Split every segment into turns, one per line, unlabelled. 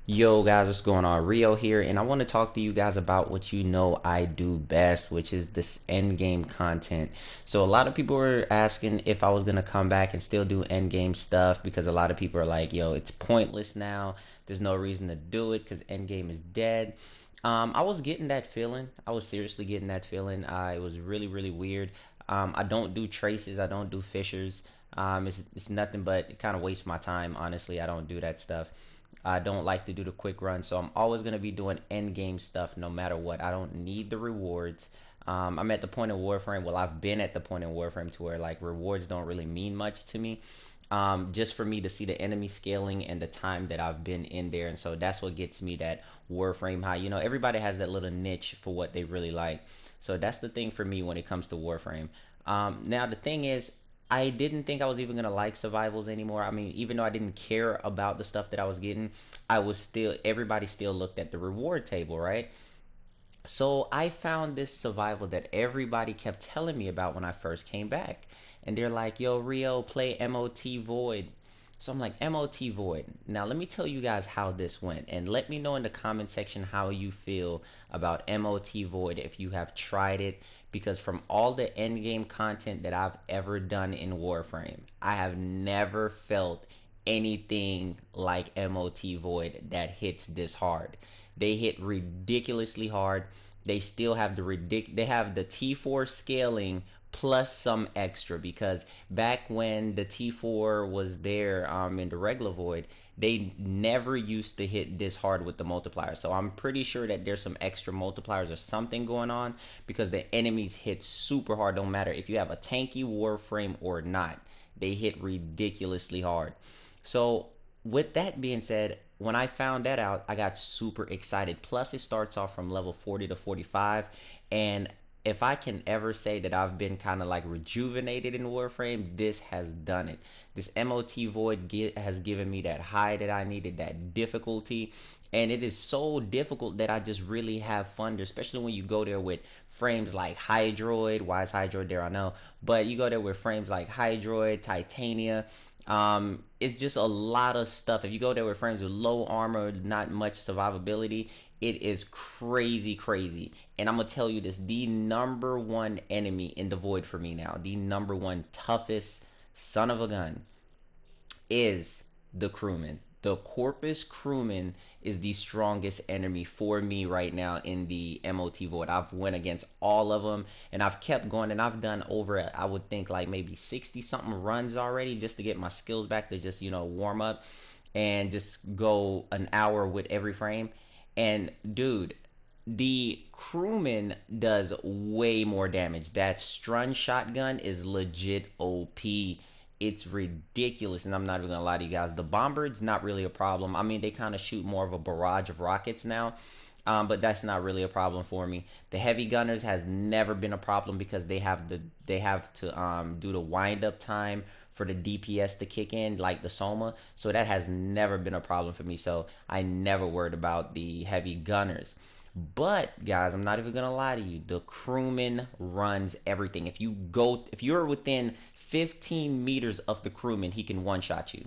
Yo guys, what's going on? Rio here, and I want to talk to you guys about what you know I do best, which is this end game content. So a lot of people were asking if I was gonna come back and still do end game stuff because a lot of people are like, yo, it's pointless now. There's no reason to do it because end game is dead. I was getting that feeling. I was seriously getting that feeling. It was really, really weird. I don't do traces. I don't do fishers. It's nothing but it kind of wastes my time. Honestly, I don't do that stuff. I don't like to do the quick run, so I'm always going to be doing end game stuff no matter what. I don't need the rewards. I'm at the point in Warframe, well, I've been at the point in Warframe to where like rewards don't really mean much to me. Just for me to see the enemy scaling and the time that I've been in there. And so that's what gets me that Warframe high. You know, everybody has that little niche for what they really like. So that's the thing for me when it comes to Warframe. Now, the thing is, I didn't think I was even gonna like survivals anymore. I mean, even though I didn't care about the stuff that I was getting, I was still everybody still looked at the reward table, right? So I found this survival that everybody kept telling me about when I first came back. And they're like, yo, Rio, play MOT Void. So I'm like, MOT Void. Now let me tell you guys how this went. And let me know in the comment section how you feel about MOT Void if you have tried it. Because from all the endgame content that I've ever done in Warframe, I have never felt anything like MOT Void that hits this hard. They hit ridiculously hard. They still have they have the T4 scaling plus some extra because back when the T4 was there in the regular void, they never used to hit this hard with the multiplier. So I'm pretty sure that there's some extra multipliers or something going on because the enemies hit super hard. Don't matter if you have a tanky Warframe or not, they hit ridiculously hard. So with that being said, when I found that out, I got super excited. Plus, it starts off from level 40 to 45. And if I can ever say that I've been kind of like rejuvenated in Warframe, this has done it. This MOT Void has given me that high that I needed, that difficulty. And it is so difficult that I just really have fun there, especially when you go there with frames like Hydroid. Why is Hydroid there? I know. But you go there with frames like Hydroid, Titania, it's just a lot of stuff. If you go there with friends with low armor, not much survivability, it is crazy, crazy. And I'm gonna tell you this: the number one enemy in the void for me now, the number one toughest son of a gun, is the crewman. The Corpus crewman is the strongest enemy for me right now in the MOT void. I've went against all of them and I've kept going and I've done over I would think like maybe 60 something runs already just to get my skills back to just, you know, warm up and just go an hour with every frame. And dude, the crewman does way more damage. That stun shotgun is legit OP. It's ridiculous, and I'm not even gonna lie to you guys. The bombards not really a problem. I mean, they kind of shoot more of a barrage of rockets now, but that's not really a problem for me. The heavy gunners has never been a problem because they have to do the wind up time for the DPS to kick in, like the Soma. So that has never been a problem for me. So I never worried about the heavy gunners. But guys, I'm not even gonna lie to you. The crewman runs everything. If you're within 15 meters of the crewman, he can one shot you.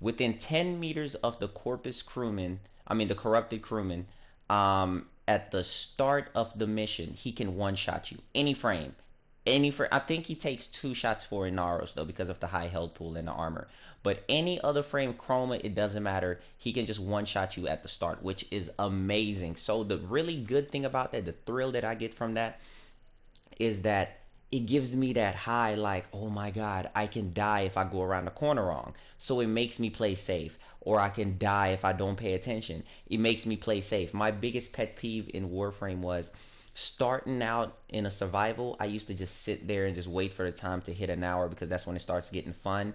Within 10 meters of the corpus crewman, I mean the corrupted crewman, at the start of the mission, he can one shot you. Any frame. I think he takes two shots for Inaros though because of the high health pool and the armor. But any other frame chroma, it doesn't matter. He can just one shot you at the start, which is amazing. So the really good thing about that, the thrill that I get from that is that it gives me that high like, oh my god, I can die if I go around the corner wrong. So it makes me play safe. Or I can die if I don't pay attention. It makes me play safe. My biggest pet peeve in Warframe was starting out in a survival. I used to just sit there and just wait for the time to hit an hour because that's when it starts getting fun.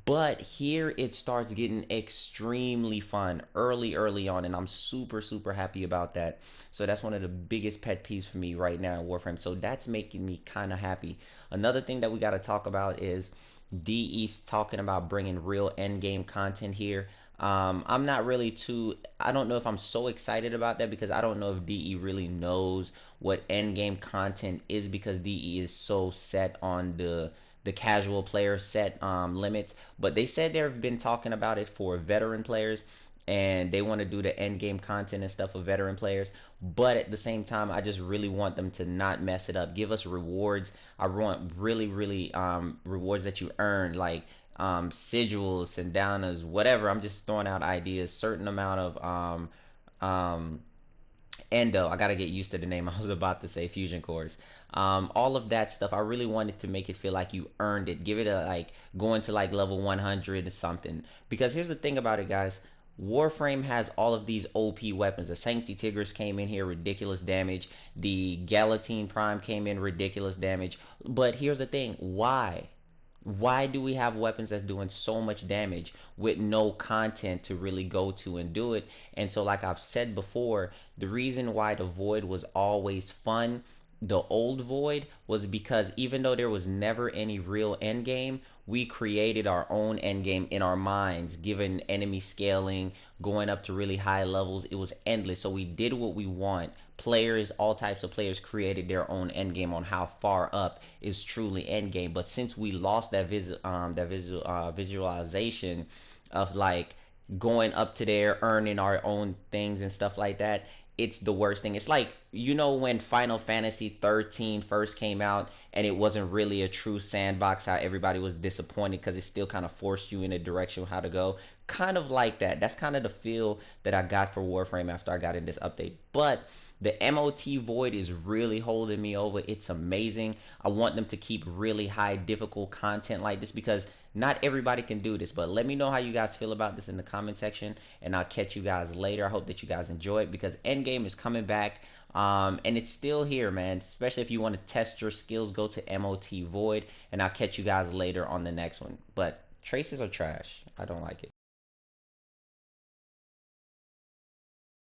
But here it starts getting extremely fun early on, and I'm super, super happy about that. So that's one of the biggest pet peeves for me right now in Warframe. So that's making me kind of happy. Another thing that we got to talk about is DE's talking about bringing real end game content here. I'm not really too. I don't know if I'm so excited about that because I don't know if DE really knows what end game content is because DE is so set on the casual player set limits. But they said they've been talking about it for veteran players. and they want to do the end game content and stuff for veteran players. But at the same time, I just really want them to not mess it up. Give us rewards. I want really rewards that you earn, like sigils, sandanas, whatever. I'm just throwing out ideas. Certain amount of um Endo, I gotta get used to the name. I was about to say fusion cores. All of that stuff. I really wanted to make it feel like you earned it. Give it a like going to like level 100 or something. Because here's the thing about it, guys. Warframe has all of these OP weapons. The Sancti Tigris came in here, ridiculous damage. The Galatine Prime came in, ridiculous damage. But here's the thing. Why do we have weapons that's doing so much damage with no content to really go to and do it? And so, like I've said before, the reason why the Void was always fun, the old Void, was because even though there was never any real end game, we created our own end game in our minds, given enemy scaling, going up to really high levels. It was endless. So we did what we want. Players, all types of players, created their own end game on how far up is truly end game. But since we lost that visualization of like going up to there, earning our own things and stuff like that, it's the worst thing. It's like, you know, when Final Fantasy 13 first came out and it wasn't really a true sandbox, how everybody was disappointed because it still kind of forced you in a direction of how to go. Kind of like that. That's kind of the feel that I got for Warframe after I got in this update. But the MOT Void is really holding me over. It's amazing. I want them to keep really high difficult content like this because not everybody can do this. But let me know how you guys feel about this in the comment section, and I'll catch you guys later. I hope that you guys enjoy it because Endgame is coming back. And it's still here, man. Especially if you want to test your skills, go to MOT Void, and I'll catch you guys later on the next one. But traces are trash. I don't like it.